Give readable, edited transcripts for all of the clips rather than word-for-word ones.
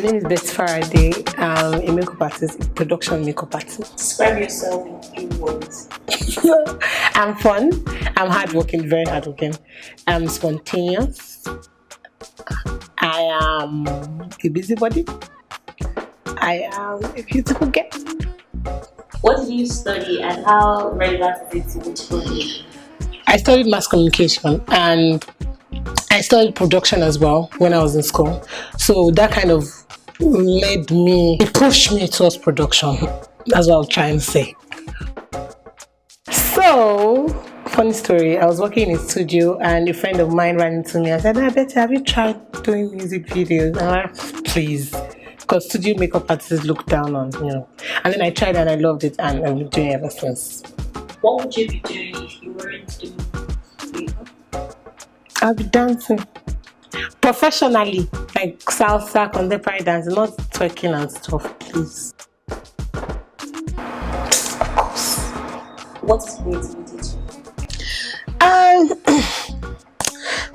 name is Faraday. I'm a makeup artist, production makeup artist. Describe yourself in 3 words. I'm fun. I'm hardworking, very hardworking. I'm spontaneous. I am a busybody. I am a beautiful girl. What did you study and how relevant is it to which field? I studied mass communication and I studied production as well when I was in school. So that kind of it pushed me towards production. That's what I'm trying to say. So, funny story, I was working in a studio and a friend of mine ran into me and said, I bet, have you tried doing music videos? And I'm like, please. Because studio makeup artists look down on, And then I tried and I loved it and I've been doing it ever since. What would you be doing if you weren't doing makeup? I'll be dancing. Professionally, like salsa, contemporary dancing, not twerking and stuff, please. Of course. What is creativity to you?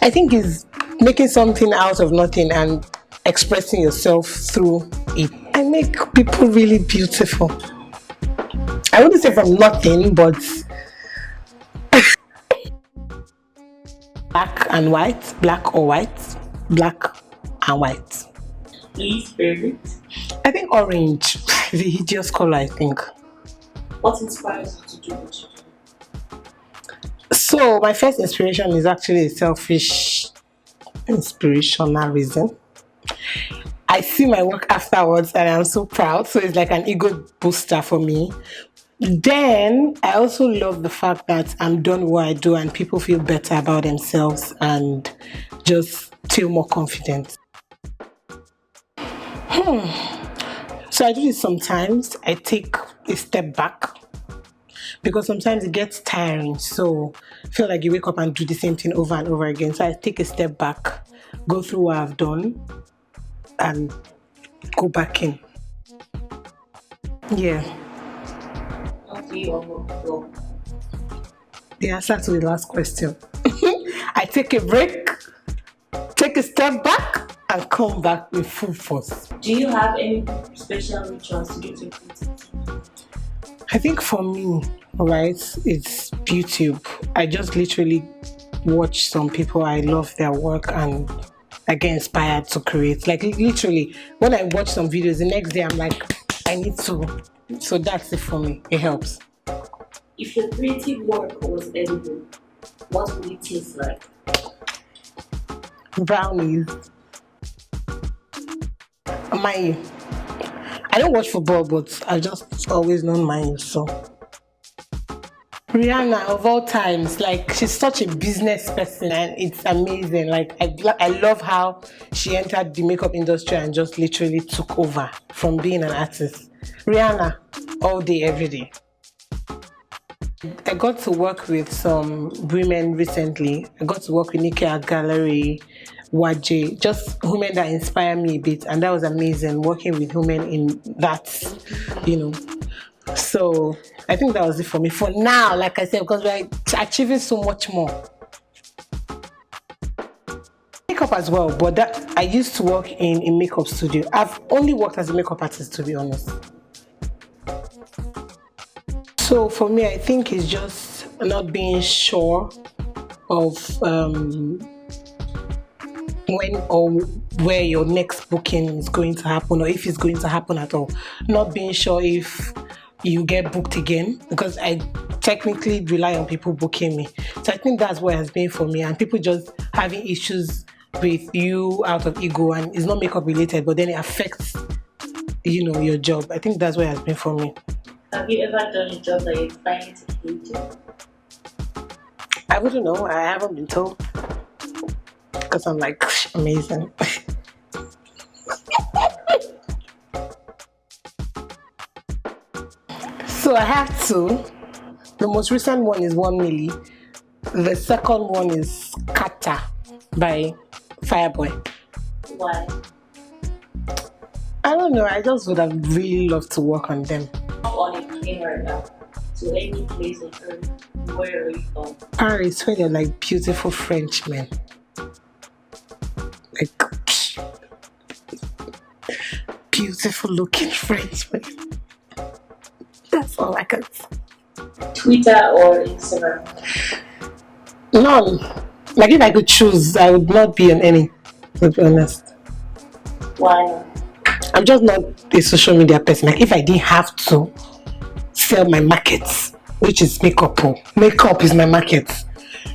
I think it's making something out of nothing and expressing yourself through it. I make people really beautiful. I wouldn't say from nothing, but black and white, black or white, black and white. Least favorite? I think orange, the hideous color, I think. What inspires you to do what you do? So my first inspiration is actually a selfish inspirational reason. I see my work afterwards and I'm so proud, so it's like an ego booster for me. Then I also love the fact that I'm doing what I do and people feel better about themselves and just feel more confident. So I do this sometimes. I take a step back because sometimes it gets tiring. So I feel like you wake up and do the same thing over and over again. So I take a step back, go through what I've done and go back in. Yeah. The answer to the last question. I take a break, take a step back, and come back with full force. Do you have any special rituals to get your creativity? I think for me, right, it's YouTube. I just literally watch some people, I love their work and I get inspired to create. Like literally, when I watch some videos, the next day I'm like, I need to. So that's it for me. It helps. If your creative work was edible, what would it taste like? Brownies. I don't watch football, but I just always known mine. So Rihanna, of all times, like she's such a business person and it's amazing. Like I love how she entered the makeup industry and just literally took over from being an artist. Rihanna, all day, every day. I got to work with some women recently. I got to work with Nikki Art Gallery, Waje, just women that inspire me a bit, and that was amazing working with women in that, So I think that was it for me for now, like I said, because we're achieving so much more. Makeup as well, but that I used to work in a makeup studio. I've only worked as a makeup artist, to be honest. So for me, I think it's just not being sure of when or where your next booking is going to happen or if it's going to happen at all. Not being sure if you get booked again, because I technically rely on people booking me. So I think that's what it has been for me, and people just having issues with you out of ego, and it's not makeup related, but then it affects your job. I think that's what it has been for me. Have you ever done a job that you find hated? I wouldn't know. I haven't been told. Because I'm like, amazing. So I have two. The most recent one is 1 milli. The second one is Kata by Fireboy. Why? I don't know. I just would have really loved to work on them. On a plane right now to any place on earth, where are you from? Paris, where they're like beautiful Frenchmen. Like beautiful looking friends with. That's all I can say. Twitter or Instagram? None. Like if I could choose, I would not be on any, to be honest. Why not? I'm just not a social media person. Like if I didn't have to sell my markets, which is makeup. Makeup is my market.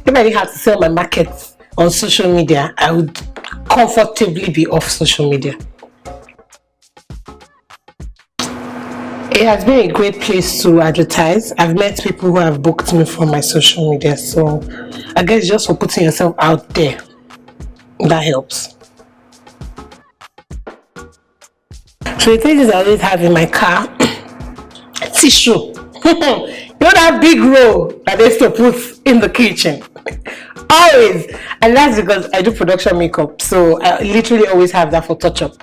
If I didn't have to sell my markets on social media, I would comfortably be off social media. It has been a great place to advertise. I've met people who have booked me from my social media, so I guess just for putting yourself out there, that helps. So the things I always have in my car, tissue. You know that big roll that they used to put in the kitchen? Always. And that's because I do production makeup, so I literally always have that for touch-up.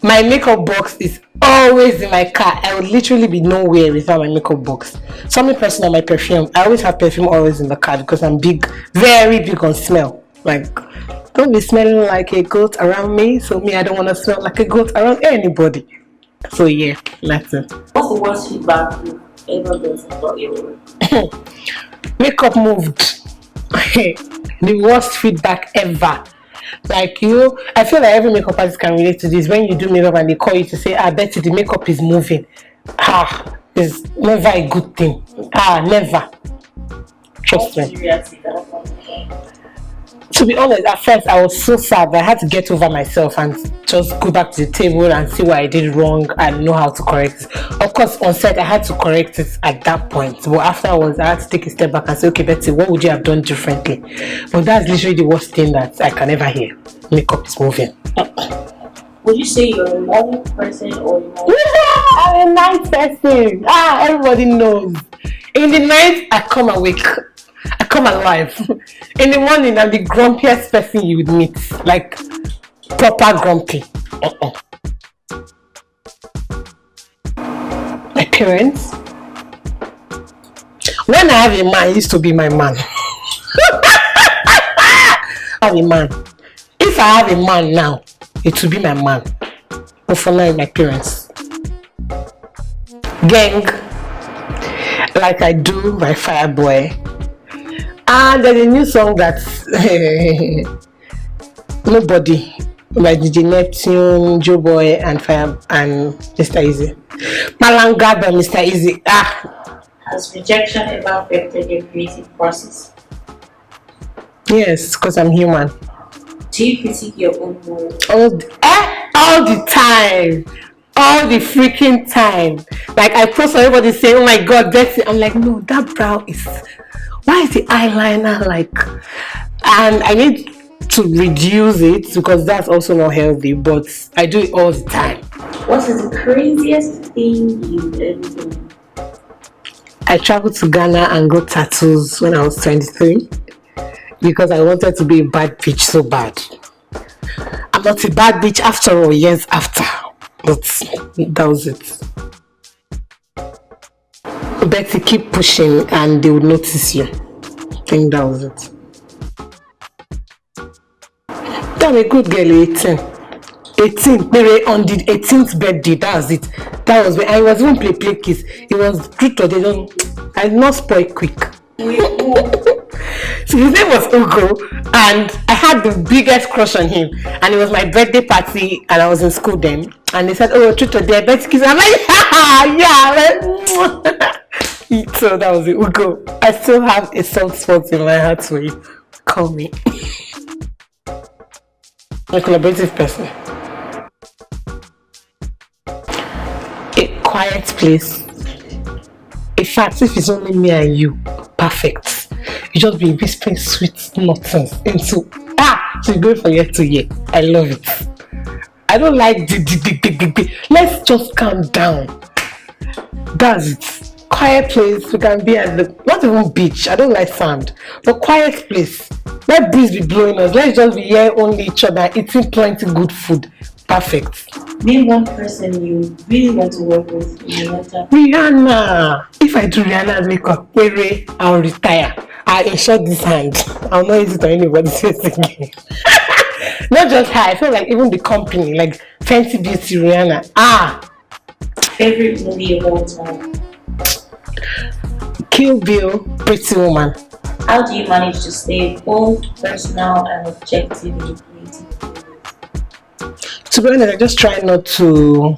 My makeup box is always in my car. I would literally be nowhere without my makeup box. Something personal, my perfume. I always have perfume always in the car because I'm big, very big on smell. Like, don't be smelling like a goat around me. So me, I don't want to smell like a goat around anybody. So yeah, that's it. What's the worst feedback you ever got about your work? Makeup moved. The worst feedback ever. Like I feel like every makeup artist can relate to this. When you do makeup and they call you to say, Betty, the makeup is moving. It's never a good thing. Never. Trust me. To be honest, at first I was so sad that I had to get over myself and just go back to the table and see what I did wrong and know how to correct it. Of course, on set I had to correct it at that point, but afterwards I had to take a step back and say, okay, Betty, what would you have done differently? But that's literally the worst thing that I can ever hear. Makeup is moving. Would you say you're a morning person or a night? I'm a night person. Everybody knows. In the night, I come awake. I come alive. In the morning, I'm the grumpiest person you would meet. Like, proper grumpy. My parents. When I have a man, he used to be my man. I have a man. If I have a man now, it will be my man. But for now, my parents. Gang. Like I do by Fireboy. And there's a new song that's Nobody by DJ Neptune, Joe Boy, and Fire and Mr. Easy. Malanga by Mr. Easy. Has rejection ever affected your creative process? Yes, because I'm human. Do you critique your own work? All the time. All the freaking time. Like I post on everybody saying, oh my god, that's it. I'm like, no, that brow is, why is the eyeliner like? And I need to reduce it because that's also not healthy, but I do it all the time. What is the craziest thing you've ever done? I traveled to Ghana and got tattoos when I was 23 because I wanted to be a bad bitch so bad. I'm not a bad bitch after all, years after. But that was it. Betty, keep pushing and they would notice you. I think that was it. I'm a good girl, 18. 18, maybe on the 18th birthday, that was it. That was when I was even play kiss. It was good to the I did not spoil quick. So his name was Ugo, and I had the biggest crush on him. And it was my birthday party, and I was in school then. And they said, "Oh, truth or dare, birthday kiss." I'm like, yeah. So that was it, Ugo. I still have a soft spot in my heart for you. Call me. A collaborative person. A quiet place. In fact, if it's only me and you, perfect. You just be whispering sweet nonsense into so you go from year to year. I love it. I don't like the. Let's just calm down. That's it. Quiet place. We can be at the not even beach. I don't like sand, but quiet place. Let breeze be blowing us. Let's just be here only each other, eating plenty good food. Perfect. Name one person you really want to work with in your lifetime. Rihanna. If I do Rihanna's makeup, I'll retire. I'll insure this hand. I'll not use it on anybody's face again. Not just her, I feel like even the company, like Fenty Beauty, Rihanna. Favorite movie of all time? Kill Bill, Pretty Woman. How do you manage to stay both personal and objective in your creative? To be honest, I just try not to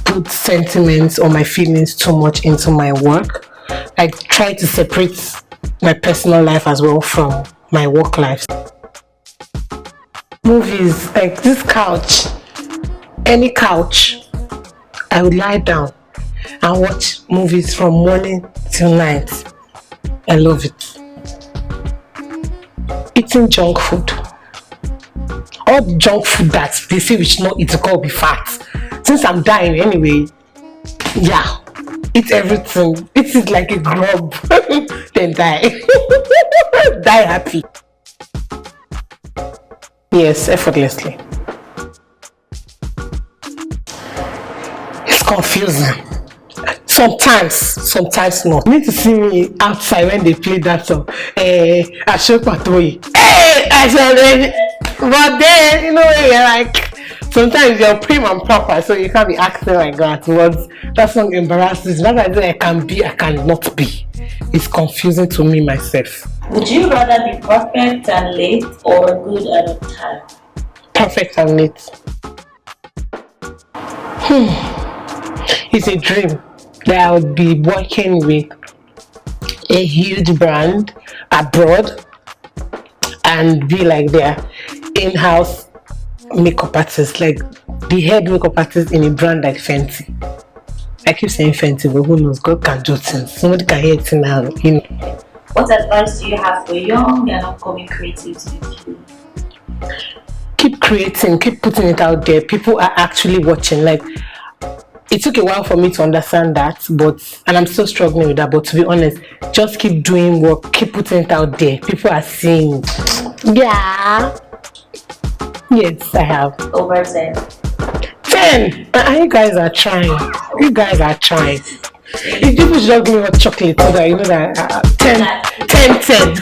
put sentiments or my feelings too much into my work. I try to separate my personal life as well from my work life. Movies, like this couch, any couch, I would lie down and watch movies from morning till night. I love it. Eating junk food. All the junk food that they say we should not eat to be fat. Since I'm dying anyway, yeah, eat everything. Eat it like a grub, then die. Die happy. Yes, effortlessly. It's confusing. Sometimes not. You need to see me outside when they play that song. I show Patoy. I said, but then, you know, you're like, sometimes you're prim and proper, so you can't be acting like that. Towards that song embarrasses. Not that I can be, I cannot be. It's confusing to me myself. Would you rather be perfect and late or good and on time? Perfect and late. It's a dream that I would be working with a huge brand abroad and be like their in-house makeup artist, like the head makeup artist in a brand like Fenty. I keep saying Fenty, but who knows? God can do things. Somebody can hear it now, you know. What advice do you have for young and upcoming creatives with you? Keep creating, keep putting it out there. People are actually watching. Like, it took a while for me to understand that, and I'm still struggling with that, but to be honest, just keep doing work, keep putting it out there. People are seeing. Yeah. Yes, I have. Over 10. 10. You guys are trying. You guys are trying. If people should just give me hot chocolate so that you know that 10.